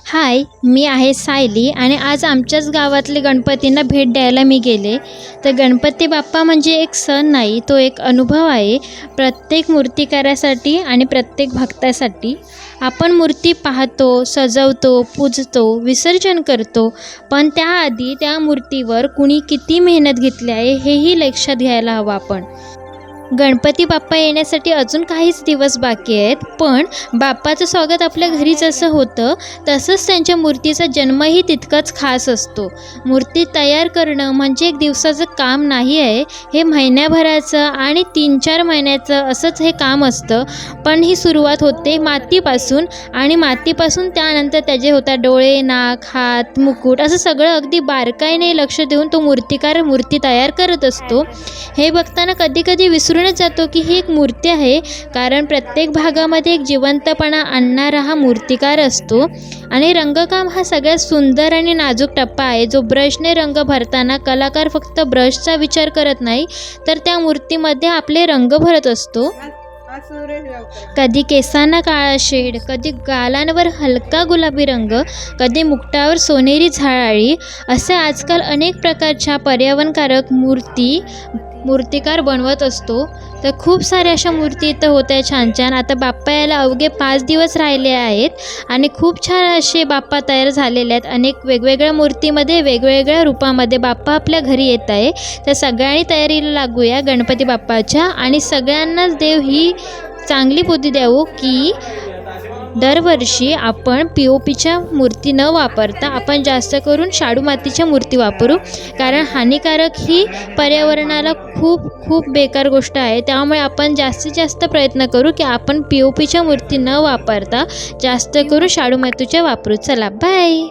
हाय, मी आहे सायली आणि आज आमच्याच गावातले गणपतींना भेट द्यायला मी गेले. तर गणपती बाप्पा म्हणजे एक सण नाही, तो एक अनुभव आहे प्रत्येक मूर्तिकारासाठी आणि प्रत्येक भक्तासाठी. आपण मूर्ती पाहतो, सजवतो, पूजतो, विसर्जन करतो, पण त्याआधी त्या मूर्तीवर कुणी किती मेहनत घेतली आहे हेही लक्षात घ्यायला हवं आपण. गणपती बाप्पा येण्यासाठी अजून काहीच दिवस बाकी आहेत, पण बाप्पाचं स्वागत आपल्या घरी जसं होतं तसंच त्यांच्या मूर्तीचा जन्मही तितकाच खास असतो. मूर्ती तयार करणं म्हणजे एक दिवसाचं काम नाही आहे, हे महिन्याभराचं आणि 3-4 महिन्याचं असंच हे काम असतं. पण ही सुरुवात होते मातीपासून आणि मातीपासून त्यानंतर त्याचे होतात डोळे, नाक, हात, मुकुट असं सगळं अगदी बारकाईने लक्ष देऊन तो मूर्तिकार मूर्ती तयार करत असतो. हे बघताना कधी विसरूनच जातो की ही एक मूर्ती आहे, कारण प्रत्येक भागामध्ये एक जिवंतपणा आणणारा हा मूर्तिकार असतो. आणि रंगकाम हा सगळ्यात सुंदर आणि नाजूक टप्पा आहे, जो ब्रशने रंग भरताना कलाकार फक्त ब्रशचा विचार करत नाही, तर त्या मूर्तीमध्ये आपले रंग भरत असतो. कधी केसांना काळा शेड, कधी गालांवर हलका गुलाबी रंग, कधी मुकुटावर सोनेरी झळाळी, असे आजकाल अनेक प्रकारच्या पर्यावरणकारक मूर्तिकार बनवत असतो. तर खूप साऱ्या अशा मूर्ती इथं होत आहे छान छान. आता बाप्पा यायला अवघे 5 दिवस राहिले आहेत आणि खूप छान असे बाप्पा तयार झालेले आहेत. अनेक वेगवेगळ्या मूर्तीमध्ये वेगवेगळ्या रूपामध्ये बाप्पा आपल्या घरी येत आहे. तर सगळ्यांनी तयारीला लागूया गणपती बाप्पाच्या आणि सगळ्यांनाच देव ही चांगली बुद्धी द्यावो की दरवर्षी आपण POPच्या मूर्ती न वापरता आपण जास्त करून शाडू मातीच्या मूर्ती वापरू, कारण हानिकारक ही पर्यावरणाला खूप खूप बेकार गोष्ट आहे. त्यामुळे आपण जास्तीत जास्त प्रयत्न करू की आपण POPच्या मूर्ती न वापरता जास्त करून शाडू मातीच्या वापरू. चला बाय.